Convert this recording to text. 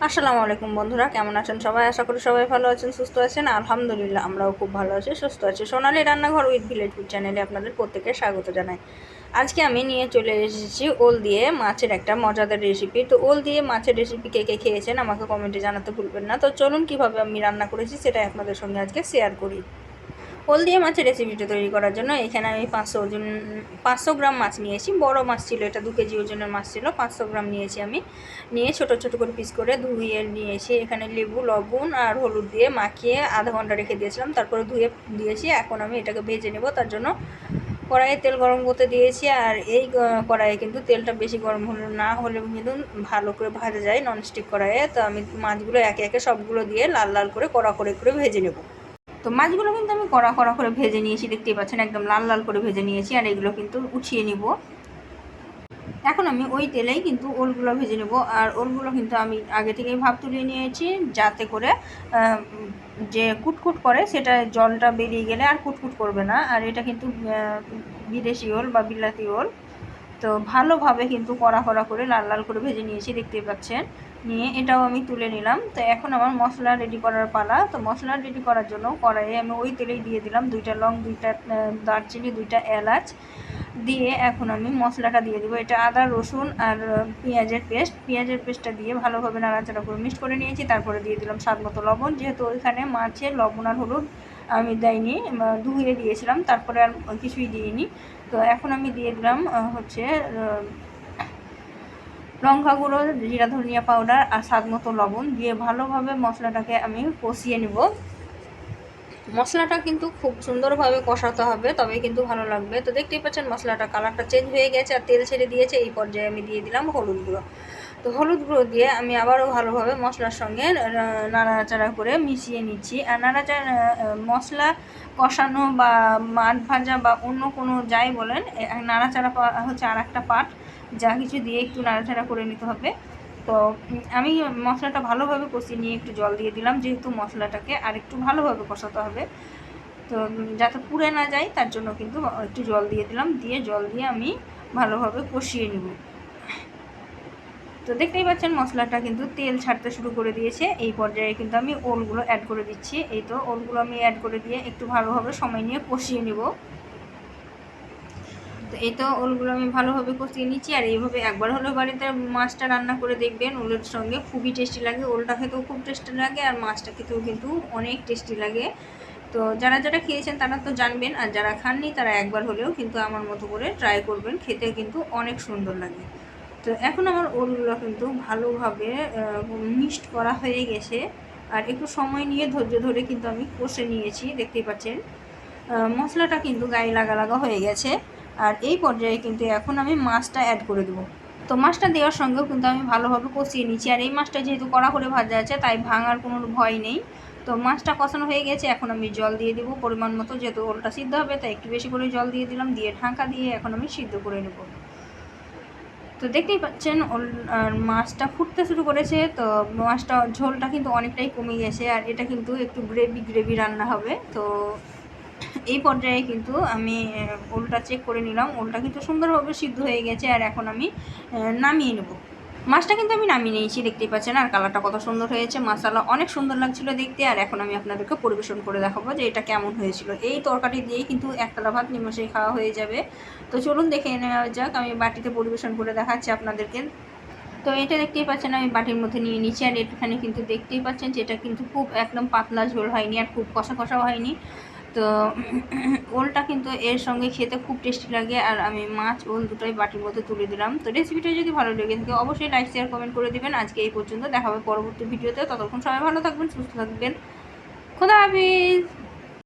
আসসালামু আলাইকুম বন্ধুরা, কেমন আছেন সবাই? আশা করি সবাই ভালো আছেন, সুস্থ আছেন। আলহামদুলিল্লাহ আমরাও খুব ভালো আছি, সুস্থ আছি। সোনালী রান্নাঘর উইথ ভিলেজ ফুড চ্যানেলে আপনাদের প্রত্যেককে স্বাগত জানাই। আজকে আমি নিয়ে চলে এসেছি ওল দিয়ে মাছের একটা মজাদার রেসিপি। তো ওল দিয়ে মাছের রেসিপি কে কে খেয়েছেন আমাকে কমেন্টে জানাতে ভুলবেন না। তো চলুন কীভাবে আমি রান্না করেছি সেটাই আপনাদের সঙ্গে আজকে শেয়ার করি। ওল দিয়ে মাছের রেসিপিটা তৈরি করার জন্য এখানে আমি 500 গ্রাম মাছ নিয়েছি। বড় মাছ ছিল, এটা 2 কেজি ওজনের মাছ ছিল। 500 গ্রাম নিয়েছি আমি। নিয়ে ছোট ছোট করে পিস করে ধুয়ে নিয়েছি। এখানে লেবু, লবণ আর হলুদ দিয়ে মাখিয়ে আধা ঘন্টা রেখে দিয়েছিলাম, তারপরে ধুয়ে দিয়েছি। এখন আমি এটাকে ভেজে নেব। তার জন্য কড়াইয়ে তেল গরম করতে দিয়েছি। আর এই কড়াইয়ে কিন্তু তেলটা বেশি গরম না হলে কিন্তু ভালো করে ভাজা যায় ননস্টিক কড়াইয়ে। তো আমি মাছগুলো একে একে সবগুলো দিয়ে লাল লাল করে কড়া করে ভেজে নেব। তো মাছগুলো কিন্তু আমি কড়া করে ভেজে নিয়েছি, দেখতেই পাচ্ছেন একদম লাল লাল করে ভেজে নিয়েছি। আর এগুলো কিন্তু উঠিয়ে নিব। এখন আমি ওই তেলেই কিন্তু ওলগুলো ভেজে নেব। আর ওলগুলো কিন্তু আমি আগে থেকেই ভাপ তুলিয়ে নিয়েছি, যাতে করে যে কুটকুট করে সেটা জলটা বেরিয়ে গেলে আর কুটকুট করবে না। আর এটা কিন্তু বিদেশি ওল বা বিলাতি ওল। তো ভালোভাবে কিন্তু কড়া করে লাল লাল করে ভেজে নিয়েছি, দেখতেই পাচ্ছেন। নিয়ে এটাও আমি তুলে নিলাম। তো এখন আমার মশলা রেডি করার পালা। তো মশলা রেডি করার জন্য কড়াইয়ে আমি ওই তেলেই দিয়ে দিলাম 2টা লং, 2টা দারচিনি, 2টা এলাচ দিয়ে এখন আমি মশলাটা দিয়ে দেবো। এটা আদা, রসুন আর পেঁয়াজের পেস্টটা দিয়ে ভালোভাবে নাড়াচাড়া করে মিক্সড করে নিয়েছি। তারপরে দিয়ে দিলাম স্বাদ মতো লবণ, যেহেতু ওইখানে মাছের লবণ আর হলুদ আমি দেয়নি, ধুয়ে দিয়েছিলাম, তারপরে আর কিছুই দিইনি। তো এখন আমি দিয়ে দিলাম হচ্ছে লঙ্কা গুঁড়ো, জিরা ধনিয়া পাউডার আর স্বাদ মতো লবণ দিয়ে ভালোভাবে মশলাটাকে আমি কষিয়ে নেব। মশলাটা কিন্তু খুব সুন্দরভাবে কষাতে হবে, তবে কিন্তু ভালো লাগবে। তো দেখতেই পাচ্ছেন মশলাটা কালারটা চেঞ্জ হয়ে গেছে আর তেল ছেড়ে দিয়েছে। এই পর্যায়ে আমি দিয়ে দিলাম হলুদ গুঁড়ো। তো হলুদ গুঁড়ো দিয়ে আমি আবারও ভালোভাবে মশলার সঙ্গে নাড়াচাড়া করে মিশিয়ে নিচ্ছি। আর মশলা কষানো বা মাছ ভাজা বা অন্য কোনো যাই বলেন, নাড়াচাড়া হচ্ছে আর একটা পার্ট, যা কিছু দিয়ে একটু নাড়াচাড়া করে নিতে হবে। তো আমি মশলাটা ভালোভাবে কষিয়ে নিয়ে একটু জল দিয়ে দিলাম, যেহেতু মশলাটাকে আর একটু ভালোভাবে কষাতে হবে। তো যাতে পুড়ে না যায় তার জন্য কিন্তু একটু জল দিয়ে দিলাম। জল দিয়ে আমি ভালোভাবে কষিয়ে নেব। তো দেখতেই পাচ্ছেন মশলাটা কিন্তু তেল ছাড়তে শুরু করে দিয়েছে। এই পর্যায়ে কিন্তু আমি ওলগুলো অ্যাড করে দিচ্ছি। এই তো ওলগুলো আমি অ্যাড করে দিয়ে একটু ভালোভাবে সময় নিয়ে কষিয়ে নেব। তো এই তো ওলগুলো আমি ভালোভাবে কষিয়ে নিচ্ছি। আর এইভাবে একবার হলেও বাড়িতে মাছটা রান্না করে দেখবেন, ওলের সঙ্গে খুবই টেস্টি লাগে। ওলটা খেতেও খুব টেস্টি লাগে আর মাছটা খেতেও কিন্তু অনেক টেস্টি লাগে। তো যারা খেয়েছেন তারা তো জানবেন, আর যারা খাননি তারা একবার হলেও কিন্তু আমার মতো করে ট্রাই করবেন, খেতে কিন্তু অনেক সুন্দর লাগে। তো এখন আমার ওলগুলো কিন্তু ভালোভাবে মিক্সড করা হয়ে গেছে। আর একটু সময় নিয়ে ধৈর্য ধরে কিন্তু আমি কষে নিয়েছি, দেখতেই পাচ্ছেন মশলাটা কিন্তু গায়ে লাগা হয়ে গেছে। আর এই পর্যায়ে কিন্তু এখন আমি মাছটা অ্যাড করে দেবো। তো মাছটা দেওয়ার সঙ্গেও কিন্তু আমি ভালোভাবে কষিয়ে নিচ্ছি। আর এই মাছটা যেহেতু কড়া করে ভাজা আছে, তাই ভাঙার কোনো ভয় নেই। তো মাছটা কষানো হয়ে গেছে, এখন আমি জল দিয়ে দেবো পরিমাণ মতো, যেহেতু ওলটা সিদ্ধ হবে তাই একটু বেশি করে জল দিয়ে দিলাম। দিয়ে ঢাকা দিয়ে এখন আমি সিদ্ধ করে নেব। তো দেখতেই পাচ্ছেন মাছটা ফুটতে শুরু করেছে। তো মাছটা ঝোলটা কিন্তু অনেকটাই কমে গেছে, আর এটা কিন্তু একটু গ্রেভি রান্না হবে। তো এই পর্যায়ে কিন্তু আমি ওলটা চেক করে নিলাম, ওলটা কিন্তু সুন্দরভাবে সিদ্ধ হয়ে গেছে। আর এখন আমি নামিয়ে নেব। মাছটা কিন্তু আমি নামিয়ে নিয়েছি, দেখতেই পাচ্ছেন। আর কালারটা কত সুন্দর হয়েছে, মশলা অনেক সুন্দর লাগছিল দেখতে। আর এখন আমি আপনাদেরকে পরিবেশন করে দেখাবো যে এটা কেমন হয়েছিল। এই তরকারি দিয়েই কিন্তু একতলা ভাত নিমেষেই খাওয়া হয়ে যাবে। তো চলুন দেখে নেওয়া যাক, আমি বাটিতে পরিবেশন করে দেখাচ্ছি আপনাদেরকে। তো এটা দেখতেই পাচ্ছেন আমি বাটির মধ্যে নিয়ে নিচ্ছি। আর এখানে কিন্তু দেখতেই পাচ্ছেন যে এটা কিন্তু খুব একদম পাতলা ঝোল হয়নি আর খুব কষাও হয়নি। তো ওলটা কিন্তু এর সঙ্গে খেতে খুব টেস্টি লাগে। আর আমি মাছ ওল দুটোই বাটির মধ্যে তুলে দিলাম। তো রেসিপিটা যদি ভালো লেগে থাকে অবশ্যই লাইক শেয়ার কমেন্ট করে দেবেন। আজকে এই পর্যন্ত, দেখা হবে পরবর্তী ভিডিওতে। ততক্ষণ সবাই ভালো থাকবেন, সুস্থ থাকবেন। খোদা হাফিজ।